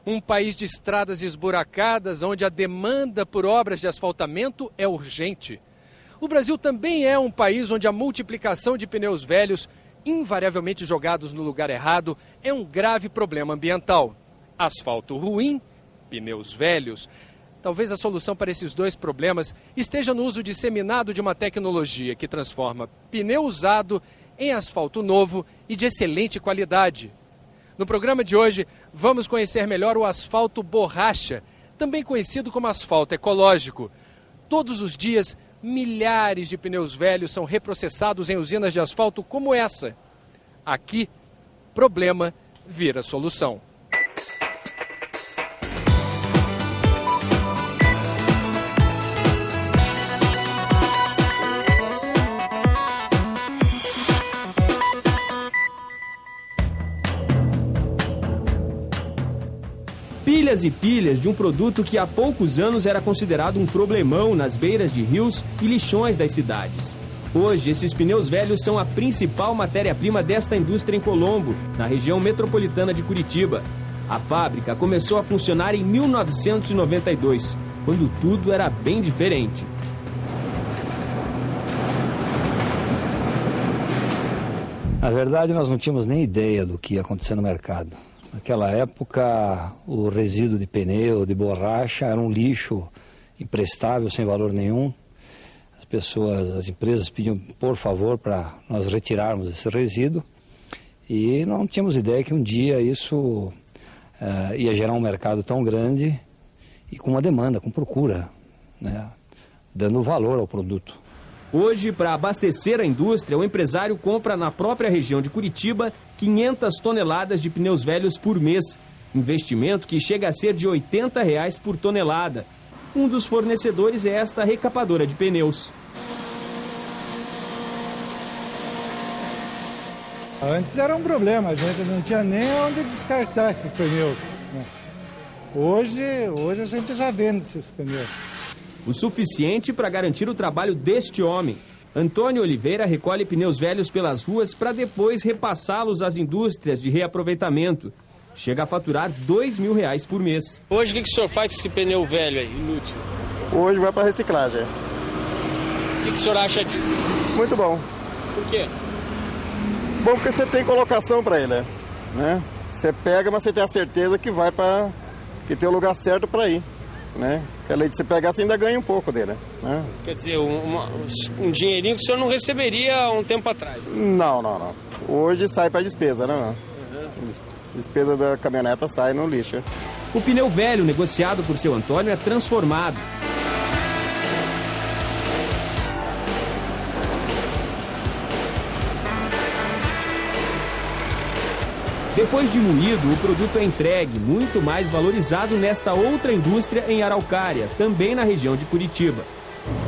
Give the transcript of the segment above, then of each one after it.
Um país de estradas esburacadas, onde a demanda por obras de asfaltamento é urgente. O Brasil também é um país onde a multiplicação de pneus velhos, invariavelmente jogados no lugar errado, é um grave problema ambiental. Asfalto ruim, pneus velhos. Talvez a solução para esses dois problemas esteja no uso disseminado de uma tecnologia que transforma pneu usado em asfalto novo e de excelente qualidade. No programa de hoje, vamos conhecer melhor o asfalto borracha, também conhecido como asfalto ecológico. Todos os dias, milhares de pneus velhos são reprocessados em usinas de asfalto como essa. Aqui, problema vira solução. Pilhas e pilhas de um produto que há poucos anos era considerado um problemão nas beiras de rios e lixões das cidades. Hoje, esses pneus velhos são a principal matéria-prima desta indústria em Colombo, na região metropolitana de Curitiba. A fábrica começou a funcionar em 1992, quando tudo era bem diferente. Na verdade, nós não tínhamos nem ideia do que ia acontecer no mercado. Naquela época, o resíduo de pneu, de borracha, era um lixo imprestável, sem valor nenhum. As empresas pediam, por favor, para nós retirarmos esse resíduo. E não tínhamos ideia que um dia isso ia gerar um mercado tão grande e com uma demanda, com procura, né, dando valor ao produto. Hoje, para abastecer a indústria, o empresário compra na própria região de Curitiba 500 toneladas de pneus velhos por mês. Investimento que chega a ser de R$ 80 por tonelada. Um dos fornecedores é esta recapadora de pneus. Antes era um problema, a gente não tinha nem onde descartar esses pneus, né? Hoje a gente já vende esses pneus. O suficiente para garantir o trabalho deste homem. Antônio Oliveira recolhe pneus velhos pelas ruas para depois repassá-los às indústrias de reaproveitamento. Chega a faturar R$ 2.000 por mês. Hoje o que o senhor faz com esse pneu velho aí, inútil? Hoje vai para reciclagem. O que o senhor acha disso? Muito bom. Por quê? Bom, porque você tem colocação para ele, né? Você pega, mas você tem a certeza que vai para... que tem o lugar certo para ir, né? Que além de você pegar, você ainda ganha um pouco dele, né? Quer dizer, um dinheirinho que o senhor não receberia há um tempo atrás? Não. Hoje sai para despesa, né? Despesa da caminhoneta sai no lixo. O pneu velho negociado por seu Antônio é transformado. Depois de moído, o produto é entregue, muito mais valorizado nesta outra indústria em Araucária, também na região de Curitiba.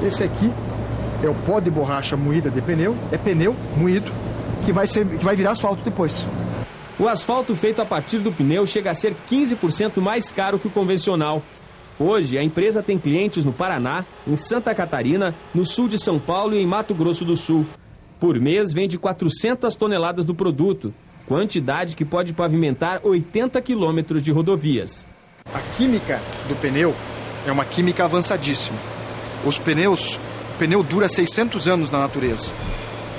Esse aqui é o pó de borracha moída de pneu, é pneu moído, que vai virar asfalto depois. O asfalto feito a partir do pneu chega a ser 15% mais caro que o convencional. Hoje, a empresa tem clientes no Paraná, em Santa Catarina, no sul de São Paulo e em Mato Grosso do Sul. Por mês, vende 400 toneladas do produto, quantidade que pode pavimentar 80 quilômetros de rodovias. A química do pneu é uma química avançadíssima. O pneu dura 600 anos na natureza.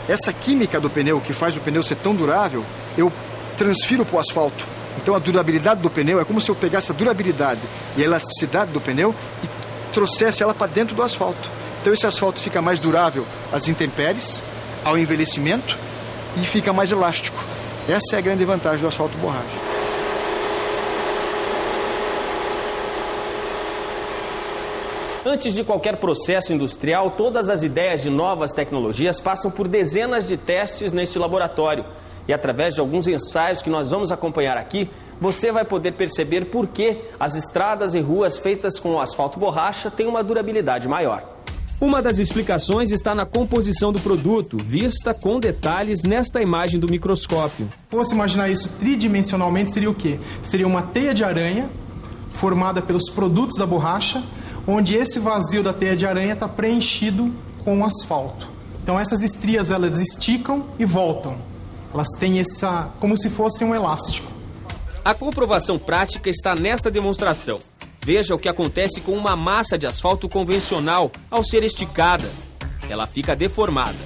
Essa química do pneu, que faz o pneu ser tão durável, eu transfiro para o asfalto. Então a durabilidade do pneu é como se eu pegasse a durabilidade e a elasticidade do pneu e trouxesse ela para dentro do asfalto. Então esse asfalto fica mais durável às intempéries, ao envelhecimento e fica mais elástico. Essa é a grande vantagem do asfalto borracha. Antes de qualquer processo industrial, todas as ideias de novas tecnologias passam por dezenas de testes neste laboratório. E através de alguns ensaios que nós vamos acompanhar aqui, você vai poder perceber por que as estradas e ruas feitas com asfalto borracha têm uma durabilidade maior. Uma das explicações está na composição do produto, vista com detalhes nesta imagem do microscópio. Se fosse imaginar isso tridimensionalmente, seria o quê? Seria uma teia de aranha formada pelos produtos da borracha, onde esse vazio da teia de aranha está preenchido com asfalto. Então essas estrias, elas esticam e voltam. Elas têm como se fosse um elástico. A comprovação prática está nesta demonstração. Veja o que acontece com uma massa de asfalto convencional ao ser esticada. Ela fica deformada.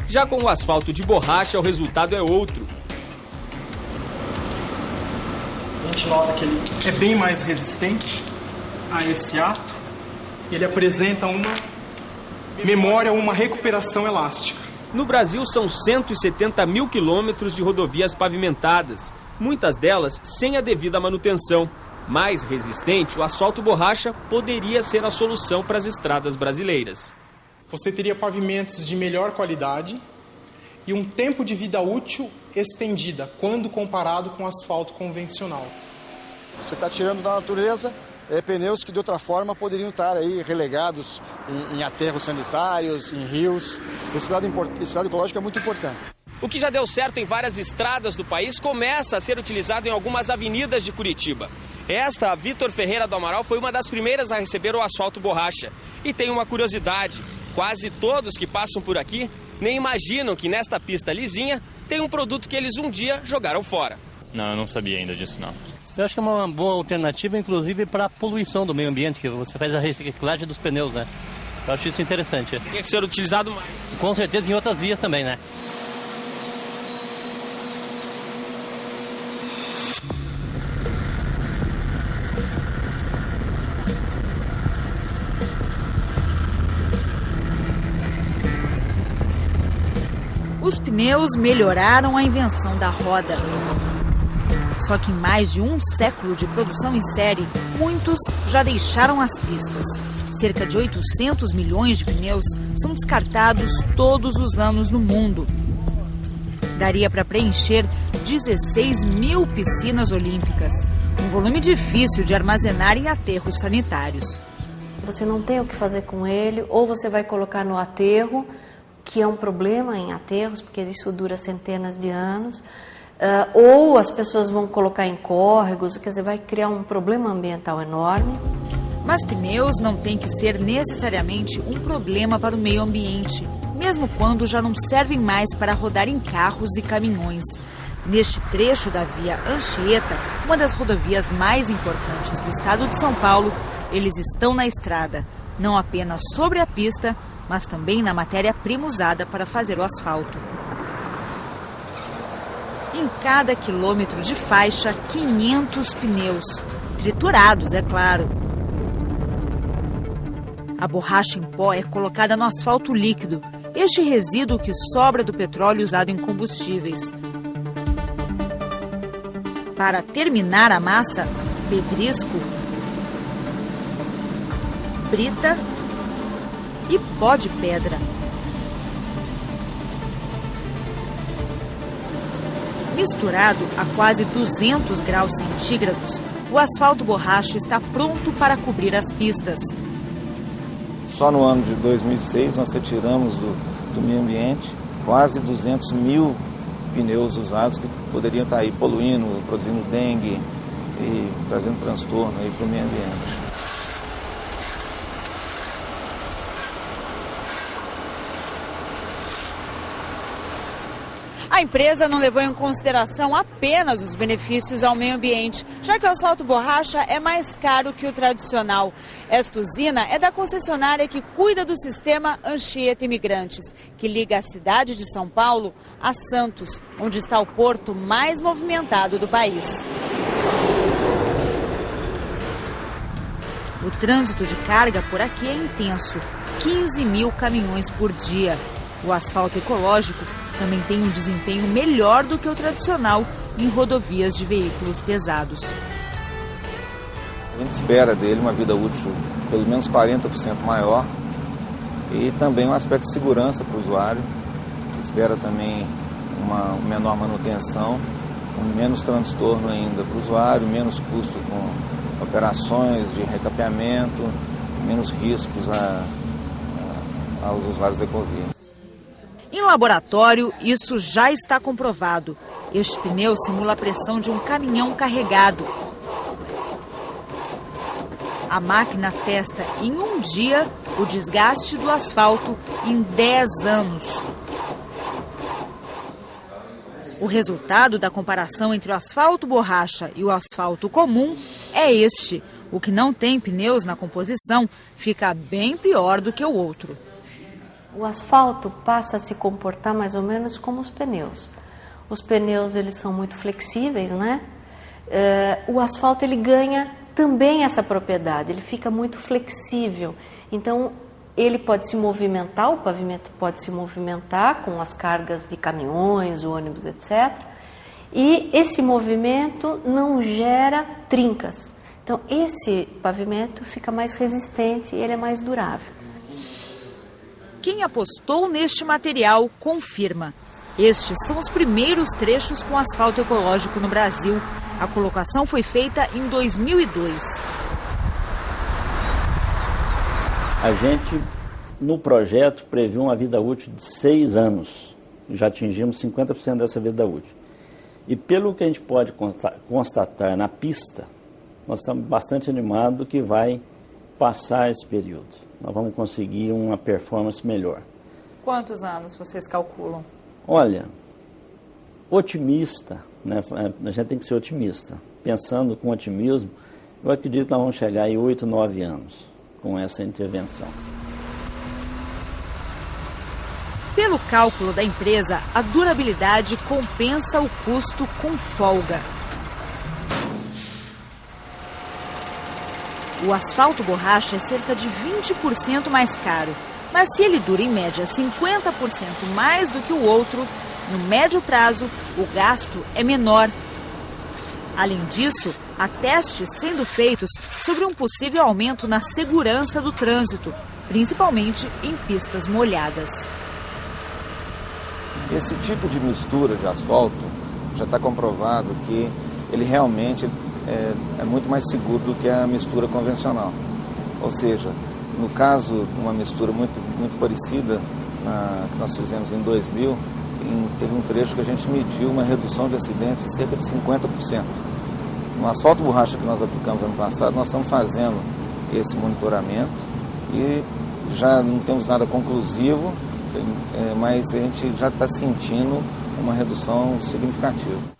Já com o asfalto de borracha, o resultado é outro. A gente nota que ele é bem mais resistente a esse ato. Ele apresenta uma memória, uma recuperação elástica. No Brasil, são 170 mil quilômetros de rodovias pavimentadas, muitas delas sem a devida manutenção. Mais resistente, o asfalto borracha poderia ser a solução para as estradas brasileiras. Você teria pavimentos de melhor qualidade e um tempo de vida útil estendida, quando comparado com asfalto convencional. Você está tirando da natureza pneus que de outra forma poderiam estar aí relegados em aterros sanitários, em rios. Esse dado ecológico é muito importante. O que já deu certo em várias estradas do país começa a ser utilizado em algumas avenidas de Curitiba. Esta, a Vitor Ferreira do Amaral, foi uma das primeiras a receber o asfalto borracha. E tem uma curiosidade, quase todos que passam por aqui nem imaginam que nesta pista lisinha tem um produto que eles um dia jogaram fora. Não, eu não sabia ainda disso, não. Eu acho que é uma boa alternativa, inclusive, para a poluição do meio ambiente, que você faz a reciclagem dos pneus, né? Eu acho isso interessante. Tem que ser utilizado mais. Com certeza em outras vias também, né? Os pneus melhoraram a invenção da roda. Só que em mais de um século de produção em série, muitos já deixaram as pistas. Cerca de 800 milhões de pneus são descartados todos os anos no mundo. Daria para preencher 16 mil piscinas olímpicas, um volume difícil de armazenar em aterros sanitários. Você não tem o que fazer com ele, ou você vai colocar no aterro, que é um problema em aterros, porque isso dura centenas de anos, ou as pessoas vão colocar em córregos, quer dizer, vai criar um problema ambiental enorme. Mas pneus não têm que ser necessariamente um problema para o meio ambiente, mesmo quando já não servem mais para rodar em carros e caminhões. Neste trecho da via Anchieta, uma das rodovias mais importantes do estado de São Paulo, eles estão na estrada, não apenas sobre a pista, mas também na matéria-prima usada para fazer o asfalto. Em cada quilômetro de faixa, 500 pneus, triturados, é claro. A borracha em pó é colocada no asfalto líquido, este resíduo que sobra do petróleo usado em combustíveis. Para terminar a massa, pedrisco, brita e pó de pedra. Misturado a quase 200 graus centígrados, o asfalto borracha está pronto para cobrir as pistas. Só no ano de 2006 nós retiramos do meio ambiente quase 200 mil pneus usados que poderiam estar aí poluindo, produzindo dengue e trazendo transtorno aí para o meio ambiente. A empresa não levou em consideração apenas os benefícios ao meio ambiente, já que o asfalto borracha é mais caro que o tradicional. Esta usina é da concessionária que cuida do sistema Anchieta Imigrantes, que liga a cidade de São Paulo a Santos, onde está o porto mais movimentado do país. O trânsito de carga por aqui é intenso, 15 mil caminhões por dia. O asfalto ecológico também tem um desempenho melhor do que o tradicional em rodovias de veículos pesados. A gente espera dele uma vida útil pelo menos 40% maior e também um aspecto de segurança para o usuário. Espera também uma menor manutenção, menos transtorno ainda para o usuário, menos custo com operações de recapeamento, menos riscos aos usuários da Ecovia. Em laboratório, isso já está comprovado. Este pneu simula a pressão de um caminhão carregado. A máquina testa em um dia o desgaste do asfalto em 10 anos. O resultado da comparação entre o asfalto borracha e o asfalto comum é este. O que não tem pneus na composição fica bem pior do que o outro. O asfalto passa a se comportar mais ou menos como os pneus. Os pneus eles são muito flexíveis, né? O asfalto ele ganha também essa propriedade, ele fica muito flexível. Então ele pode se movimentar, o pavimento pode se movimentar com as cargas de caminhões, ônibus, etc. E esse movimento não gera trincas. Então esse pavimento fica mais resistente e ele é mais durável. Quem apostou neste material confirma. Estes são os primeiros trechos com asfalto ecológico no Brasil. A colocação foi feita em 2002. A gente, no projeto, previu uma vida útil de 6 anos. Já atingimos 50% dessa vida útil. E pelo que a gente pode constatar na pista, nós estamos bastante animados que vai passar esse período. Nós vamos conseguir uma performance melhor. Quantos anos vocês calculam? Olha, otimista, né? A gente tem que ser otimista. Pensando com otimismo, eu acredito que nós vamos chegar em 8, 9 anos com essa intervenção. Pelo cálculo da empresa, a durabilidade compensa o custo com folga. O asfalto borracha é cerca de 20% mais caro, mas se ele dura em média 50% mais do que o outro, no médio prazo o gasto é menor. Além disso, há testes sendo feitos sobre um possível aumento na segurança do trânsito, principalmente em pistas molhadas. Esse tipo de mistura de asfalto já está comprovado que ele realmente é muito mais seguro do que a mistura convencional. Ou seja, no caso, uma mistura muito parecida que nós fizemos em 2000, teve um trecho que a gente mediu uma redução de acidentes de cerca de 50%. No asfalto borracha que nós aplicamos ano passado, nós estamos fazendo esse monitoramento e já não temos nada conclusivo, mas a gente já está sentindo uma redução significativa.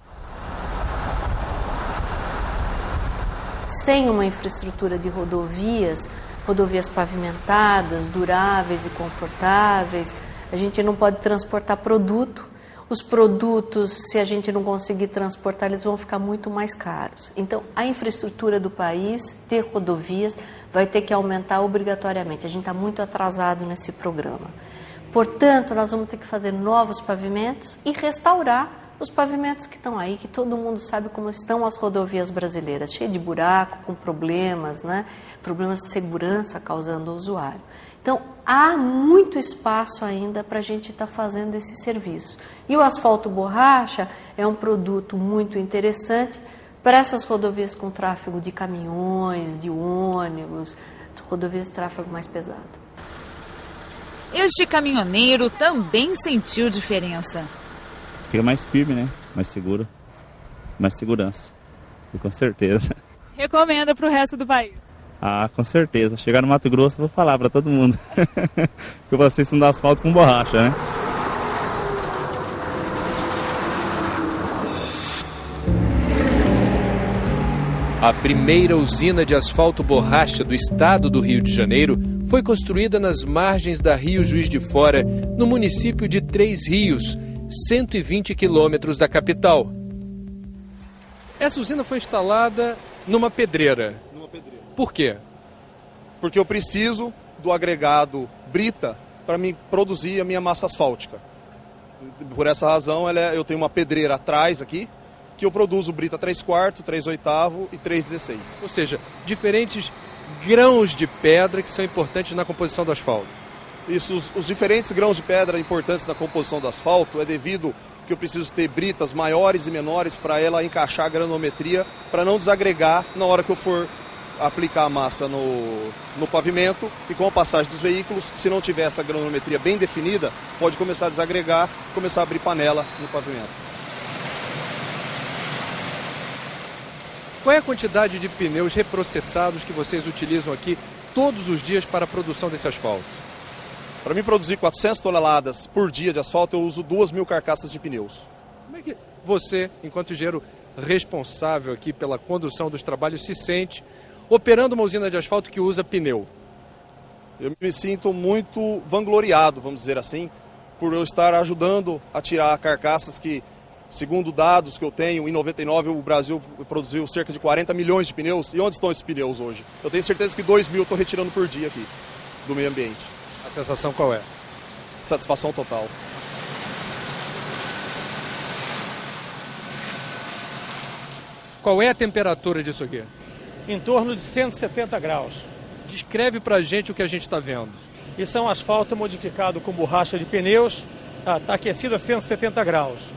Sem uma infraestrutura de rodovias pavimentadas, duráveis e confortáveis, a gente não pode transportar produto. Os produtos, se a gente não conseguir transportar, eles vão ficar muito mais caros. Então, a infraestrutura do país, ter rodovias, vai ter que aumentar obrigatoriamente. A gente está muito atrasado nesse programa. Portanto, nós vamos ter que fazer novos pavimentos e restaurar os pavimentos que estão aí, que todo mundo sabe como estão as rodovias brasileiras, cheias de buraco, com problemas, né? Problemas de segurança causando ao usuário. Então, há muito espaço ainda para a gente estar fazendo esse serviço. E o asfalto borracha é um produto muito interessante para essas rodovias com tráfego de caminhões, de ônibus, rodovias de tráfego mais pesado. Este caminhoneiro também sentiu diferença. Fica mais firme, né? Mais seguro, mais segurança, com certeza. Recomenda para o resto do país? Ah, com certeza. Chegar no Mato Grosso, vou falar para todo mundo. Que vocês são do asfalto com borracha, né? A primeira usina de asfalto borracha do estado do Rio de Janeiro foi construída nas margens da Rio Juiz de Fora, no município de Três Rios, 120 quilômetros da capital. Essa usina foi instalada numa pedreira. Por quê? Porque eu preciso do agregado brita para me produzir a minha massa asfáltica. Por essa razão, eu tenho uma pedreira atrás aqui, que eu produzo brita 3/4, 3/8 e 3/16. Ou seja, diferentes grãos de pedra que são importantes na composição do asfalto. Isso, os diferentes grãos de pedra importantes na composição do asfalto é devido que eu preciso ter britas maiores e menores para ela encaixar a granometria, para não desagregar na hora que eu for aplicar a massa no pavimento, e com a passagem dos veículos, se não tiver essa granometria bem definida, pode começar a desagregar, começar a abrir panela no pavimento. Qual é a quantidade de pneus reprocessados que vocês utilizam aqui todos os dias para a produção desse asfalto? Para mim produzir 400 toneladas por dia de asfalto, eu uso 2.000 carcaças de pneus. Como é que você, enquanto engenheiro responsável aqui pela condução dos trabalhos, se sente operando uma usina de asfalto que usa pneu? Eu me sinto muito vangloriado, vamos dizer assim, por eu estar ajudando a tirar carcaças que, segundo dados que eu tenho, em 99 o Brasil produziu cerca de 40 milhões de pneus. E onde estão esses pneus hoje? Eu tenho certeza que 2 mil eu estou retirando por dia aqui do meio ambiente. A sensação qual é? Satisfação total. Qual é a temperatura disso aqui? Em torno de 170 graus. Descreve pra gente o que a gente está vendo. Isso é um asfalto modificado com borracha de pneus, está aquecido a 170 graus.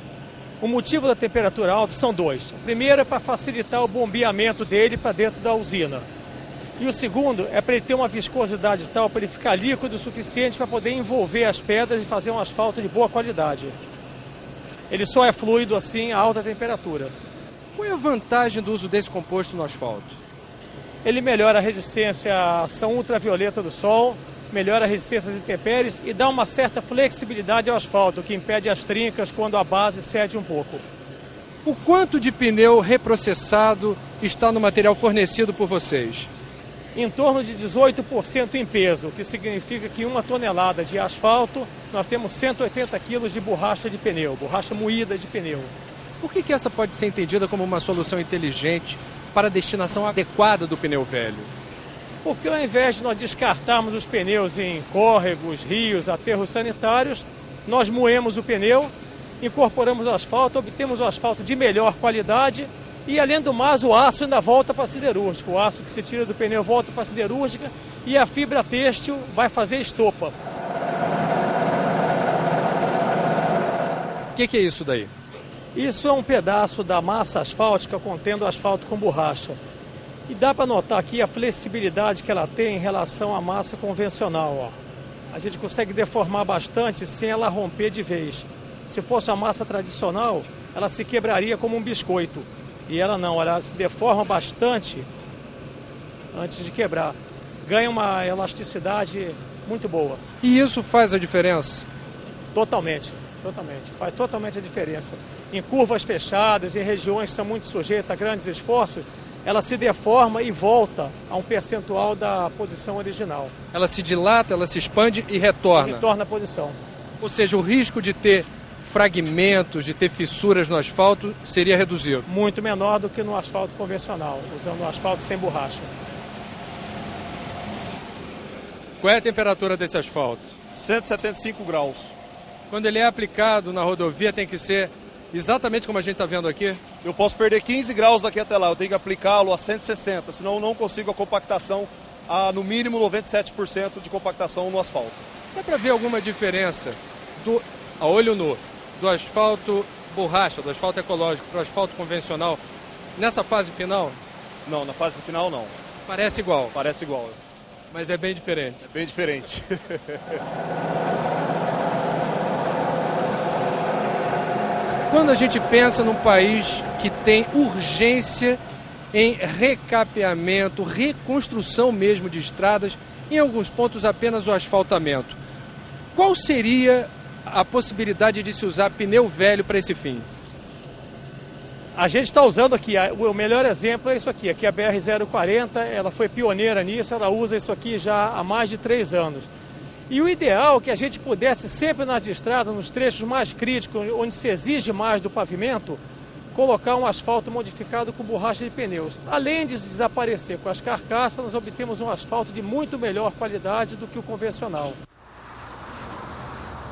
O motivo da temperatura alta são dois. O primeiro é para facilitar o bombeamento dele para dentro da usina. E o segundo é para ele ter uma viscosidade tal, para ele ficar líquido o suficiente para poder envolver as pedras e fazer um asfalto de boa qualidade. Ele só é fluido assim a alta temperatura. Qual é a vantagem do uso desse composto no asfalto? Ele melhora a resistência à ação ultravioleta do sol, melhora a resistência às intempéries e dá uma certa flexibilidade ao asfalto, que impede as trincas quando a base cede um pouco. O quanto de pneu reprocessado está no material fornecido por vocês? Em torno de 18% em peso, o que significa que 1 tonelada de asfalto, nós temos 180 quilos de borracha de pneu, borracha moída de pneu. Por que essa pode ser entendida como uma solução inteligente para a destinação adequada do pneu velho? Porque ao invés de nós descartarmos os pneus em córregos, rios, aterros sanitários, nós moemos o pneu, incorporamos o asfalto, obtemos o asfalto de melhor qualidade e, além do mais, o aço ainda volta para a siderúrgica. O aço que se tira do pneu volta para a siderúrgica e a fibra têxtil vai fazer estopa. O que é isso daí? Isso é um pedaço da massa asfáltica contendo asfalto com borracha. E dá para notar aqui a flexibilidade que ela tem em relação à massa convencional. Ó. A gente consegue deformar bastante sem ela romper de vez. Se fosse uma massa tradicional, ela se quebraria como um biscoito. E ela não, ela se deforma bastante antes de quebrar. Ganha uma elasticidade muito boa. E isso faz a diferença? Totalmente. Faz totalmente a diferença. Em curvas fechadas, em regiões que são muito sujeitas a grandes esforços, ela se deforma e volta a um percentual da posição original. Ela se dilata, ela se expande e retorna. Retorna à posição. Ou seja, o risco de ter fragmentos, de ter fissuras no asfalto seria reduzido. Muito menor do que no asfalto convencional, usando o asfalto sem borracha. Qual é a temperatura desse asfalto? 175 graus. Quando ele é aplicado na rodovia, tem que ser exatamente como a gente está vendo aqui? Eu posso perder 15 graus daqui até lá, eu tenho que aplicá-lo a 160, senão eu não consigo a compactação a, no mínimo, 97% de compactação no asfalto. Dá para ver alguma diferença, a olho nu, do asfalto borracha, do asfalto ecológico para o asfalto convencional, nessa fase final? Não, na fase final não. Parece igual? Parece igual. Mas é bem diferente? É bem diferente. Quando a gente pensa num país que tem urgência em recapeamento, reconstrução mesmo de estradas, em alguns pontos apenas o asfaltamento, qual seria a possibilidade de se usar pneu velho para esse fim? A gente está usando aqui, o melhor exemplo é isso aqui. Aqui a BR-040, ela foi pioneira nisso, ela usa isso aqui já há mais de 3 anos. E o ideal é que a gente pudesse sempre nas estradas, nos trechos mais críticos, onde se exige mais do pavimento, colocar um asfalto modificado com borracha de pneus. Além de desaparecer com as carcaças, nós obtemos um asfalto de muito melhor qualidade do que o convencional.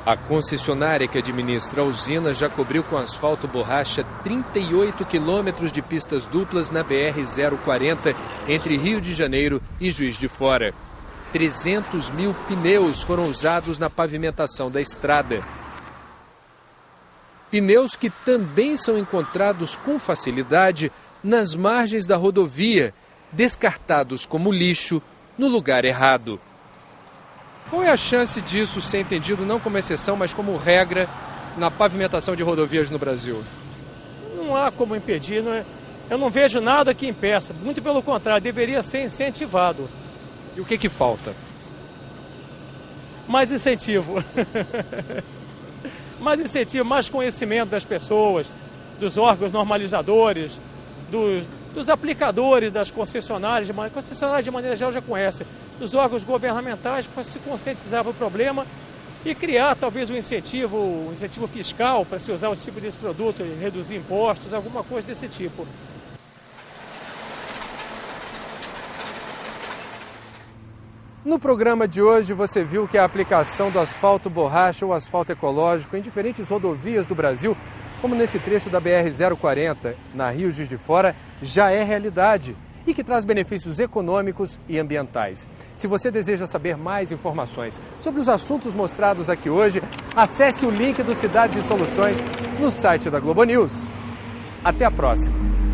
A concessionária que administra a usina já cobriu com asfalto borracha 38 quilômetros de pistas duplas na BR-040 entre Rio de Janeiro e Juiz de Fora. 300 mil pneus foram usados na pavimentação da estrada. Pneus que também são encontrados com facilidade nas margens da rodovia, descartados como lixo no lugar errado. Qual é a chance disso ser entendido não como exceção, mas como regra na pavimentação de rodovias no Brasil? Não há como impedir, não é? Eu não vejo nada que impeça, muito pelo contrário, deveria ser incentivado. E o que falta? Mais incentivo. mais incentivo, mais conhecimento das pessoas, dos órgãos normalizadores, dos aplicadores das concessionárias de maneira geral já conhecem, dos órgãos governamentais para se conscientizar para o problema e criar talvez um incentivo fiscal para se usar esse tipo de produto, reduzir impostos, alguma coisa desse tipo. No programa de hoje você viu que a aplicação do asfalto borracha ou asfalto ecológico em diferentes rodovias do Brasil, como nesse trecho da BR-040, na Rio Juiz de Fora, já é realidade e que traz benefícios econômicos e ambientais. Se você deseja saber mais informações sobre os assuntos mostrados aqui hoje, acesse o link do Cidades e Soluções no site da Globo News. Até a próxima!